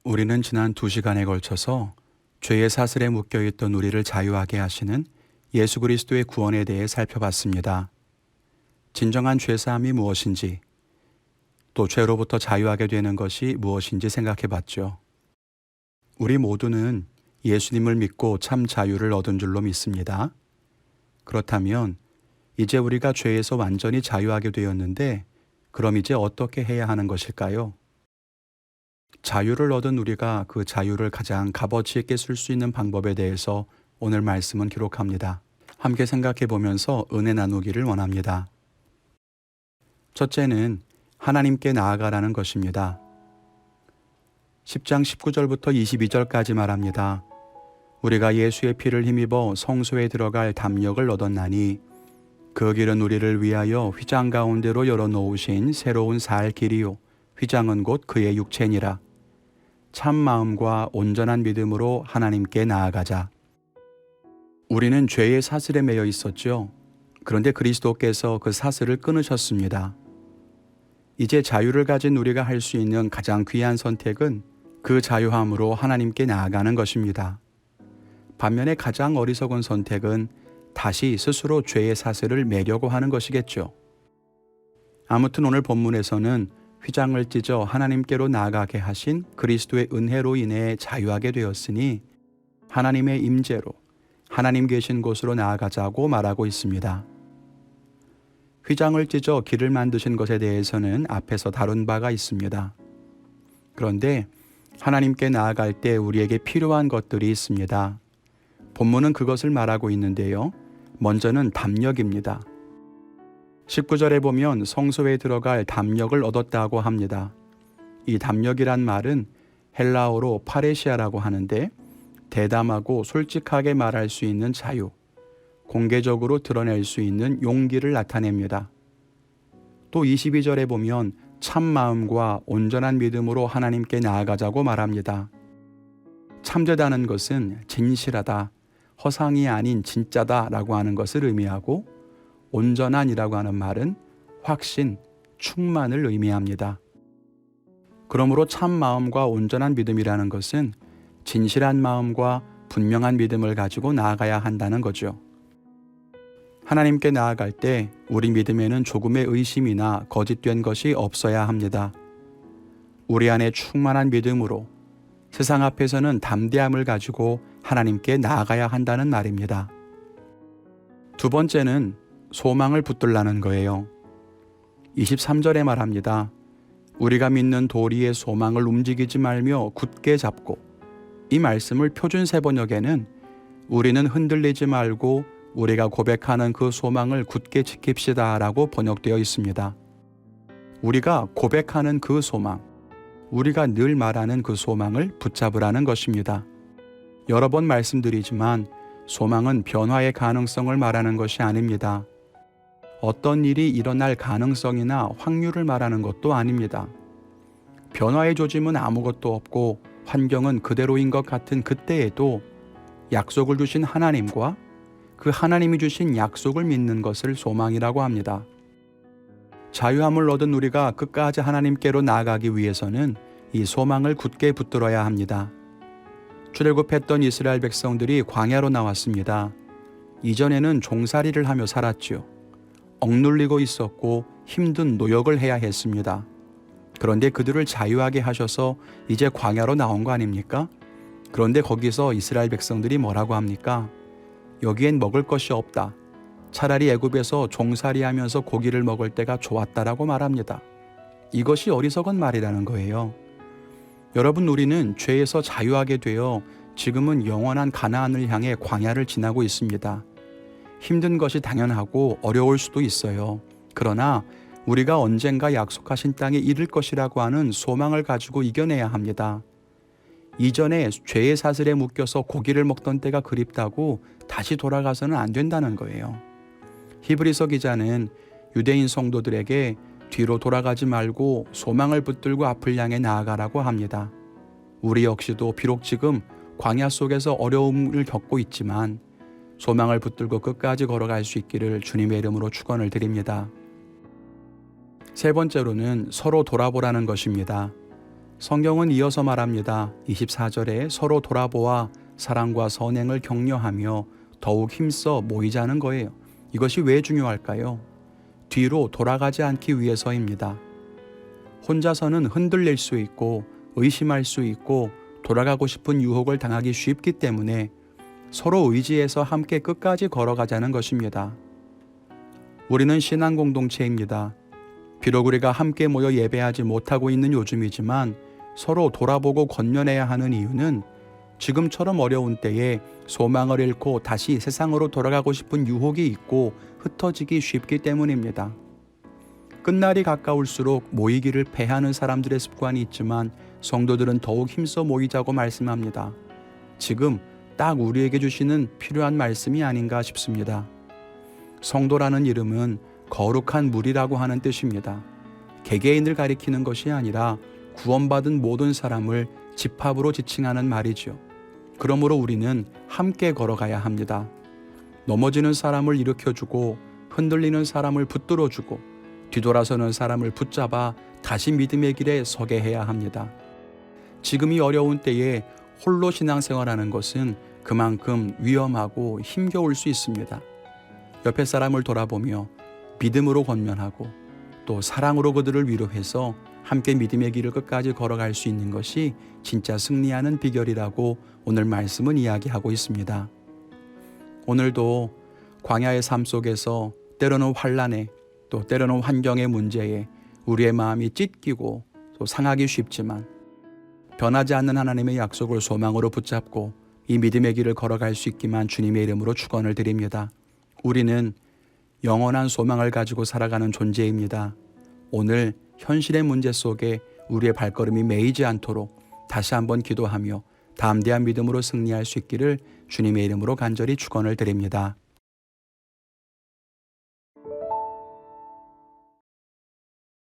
우리는 지난 2시간에 걸쳐서 죄의 사슬에 묶여있던 우리를 자유하게 하시는 예수 그리스도의 구원에 대해 살펴봤습니다. 진정한 죄사함이 무엇인지, 또 죄로부터 자유하게 되는 것이 무엇인지 생각해봤죠. 우리 모두는 예수님을 믿고 참 자유를 얻은 줄로 믿습니다. 그렇다면 이제 우리가 죄에서 완전히 자유하게 되었는데 그럼 이제 어떻게 해야 하는 것일까요? 자유를 얻은 우리가 그 자유를 가장 값어치 있게 쓸 수 있는 방법에 대해서 오늘 말씀은 기록합니다. 함께 생각해 보면서 은혜 나누기를 원합니다. 첫째는 하나님께 나아가라는 것입니다. 10장 19절부터 22절까지 말합니다. 우리가 예수의 피를 힘입어 성소에 들어갈 담력을 얻었나니 그 길은 우리를 위하여 휘장 가운데로 열어놓으신 새로운 살 길이요 휘장은 곧 그의 육체니라. 참 마음과 온전한 믿음으로 하나님께 나아가자. 우리는 죄의 사슬에 매여 있었죠. 그런데 그리스도께서 그 사슬을 끊으셨습니다. 이제 자유를 가진 우리가 할 수 있는 가장 귀한 선택은 그 자유함으로 하나님께 나아가는 것입니다. 반면에 가장 어리석은 선택은 다시 스스로 죄의 사슬을 매려고 하는 것이겠죠. 아무튼 오늘 본문에서는 휘장을 찢어 하나님께로 나아가게 하신 그리스도의 은혜로 인해 자유하게 되었으니 하나님의 임재로 하나님 계신 곳으로 나아가자고 말하고 있습니다. 휘장을 찢어 길을 만드신 것에 대해서는 앞에서 다룬 바가 있습니다. 그런데 하나님께 나아갈 때 우리에게 필요한 것들이 있습니다. 본문은 그것을 말하고 있는데요. 먼저는 담력입니다. 19절에 보면 성소에 들어갈 담력을 얻었다고 합니다. 이 담력이란 말은 헬라어로 파레시아라고 하는데 대담하고 솔직하게 말할 수 있는 자유, 공개적으로 드러낼 수 있는 용기를 나타냅니다. 또 22절에 보면 참 마음과 온전한 믿음으로 하나님께 나아가자고 말합니다. 참되다는 것은 진실하다, 허상이 아닌 진짜다 라고 하는 것을 의미하고 온전한이라고 하는 말은 확신, 충만을 의미합니다. 그러므로 참 마음과 온전한 믿음이라는 것은 진실한 마음과 분명한 믿음을 가지고 나아가야 한다는 거죠. 하나님께 나아갈 때 우리 믿음에는 조금의 의심이나 거짓된 것이 없어야 합니다. 우리 안에 충만한 믿음으로 세상 앞에서는 담대함을 가지고 하나님께 나아가야 한다는 말입니다. 두 번째는 소망을 붙들라는 거예요. 23절에 말합니다. 우리가 믿는 도리의 소망을 움직이지 말며 굳게 잡고, 이 말씀을 표준세 번역에는 우리는 흔들리지 말고 우리가 고백하는 그 소망을 굳게 지킵시다 라고 번역되어 있습니다. 우리가 고백하는 그 소망, 우리가 늘 말하는 그 소망을 붙잡으라는 것입니다. 여러 번 말씀드리지만 소망은 변화의 가능성을 말하는 것이 아닙니다. 어떤 일이 일어날 가능성이나 확률을 말하는 것도 아닙니다. 변화의 조짐은 아무것도 없고 환경은 그대로인 것 같은 그때에도 약속을 주신 하나님과 그 하나님이 주신 약속을 믿는 것을 소망이라고 합니다. 자유함을 얻은 우리가 끝까지 하나님께로 나아가기 위해서는 이 소망을 굳게 붙들어야 합니다. 출애굽했던 이스라엘 백성들이 광야로 나왔습니다. 이전에는 종살이를 하며 살았지요. 억눌리고 있었고 힘든 노역을 해야 했습니다. 그런데 그들을 자유하게 하셔서 이제 광야로 나온 거 아닙니까? 그런데 거기서 이스라엘 백성들이 뭐라고 합니까? 여기엔 먹을 것이 없다. 차라리 애굽에서 종살이하면서 고기를 먹을 때가 좋았다라고 말합니다. 이것이 어리석은 말이라는 거예요. 여러분, 우리는 죄에서 자유하게 되어 지금은 영원한 가나안을 향해 광야를 지나고 있습니다. 힘든 것이 당연하고 어려울 수도 있어요. 그러나 우리가 언젠가 약속하신 땅에 이를 것이라고 하는 소망을 가지고 이겨내야 합니다. 이전에 죄의 사슬에 묶여서 고기를 먹던 때가 그립다고 다시 돌아가서는 안 된다는 거예요. 히브리서 기자는 유대인 성도들에게 뒤로 돌아가지 말고 소망을 붙들고 앞을 향해 나아가라고 합니다. 우리 역시도 비록 지금 광야 속에서 어려움을 겪고 있지만 소망을 붙들고 끝까지 걸어갈 수 있기를 주님의 이름으로 축원을 드립니다. 세 번째로는 서로 돌아보라는 것입니다. 성경은 이어서 말합니다. 24절에 서로 돌아보아 사랑과 선행을 격려하며 더욱 힘써 모이자는 거예요. 이것이 왜 중요할까요? 뒤로 돌아가지 않기 위해서입니다. 혼자서는 흔들릴 수 있고 의심할 수 있고 돌아가고 싶은 유혹을 당하기 쉽기 때문에 서로 의지해서 함께 끝까지 걸어가자는 것입니다. 우리는 신앙 공동체입니다. 비록 우리가 함께 모여 예배하지 못하고 있는 요즘이지만 서로 돌아보고 권면해야 하는 이유는 지금처럼 어려운 때에 소망을 잃고 다시 세상으로 돌아가고 싶은 유혹이 있고 흩어지기 쉽기 때문입니다. 끝날이 가까울수록 모이기를 패하는 사람들의 습관이 있지만 성도들은 더욱 힘써 모이자고 말씀합니다. 지금 딱 우리에게 주시는 필요한 말씀이 아닌가 싶습니다. 성도라는 이름은 거룩한 무리라고 하는 뜻입니다. 개개인을 가리키는 것이 아니라 구원받은 모든 사람을 집합으로 지칭하는 말이죠. 그러므로 우리는 함께 걸어가야 합니다. 넘어지는 사람을 일으켜주고 흔들리는 사람을 붙들어주고 뒤돌아서는 사람을 붙잡아 다시 믿음의 길에 서게 해야 합니다. 지금 이 어려운 때에 홀로 신앙생활하는 것은 그만큼 위험하고 힘겨울 수 있습니다. 옆에 사람을 돌아보며 믿음으로 권면하고 또 사랑으로 그들을 위로해서 함께 믿음의 길을 끝까지 걸어갈 수 있는 것이 진짜 승리하는 비결이라고 오늘 말씀은 이야기하고 있습니다. 오늘도 광야의 삶 속에서 때로는 환난에 또 때로는 환경의 문제에 우리의 마음이 찢기고 또 상하기 쉽지만 변하지 않는 하나님의 약속을 소망으로 붙잡고 이 믿음의 길을 걸어갈 수 있기만 주님의 이름으로 축원을 드립니다. 우리는 영원한 소망을 가지고 살아가는 존재입니다. 오늘 현실의 문제 속에 우리의 발걸음이 매이지 않도록 다시 한번 기도하며 담대한 믿음으로 승리할 수 있기를 주님의 이름으로 간절히 축원을 드립니다.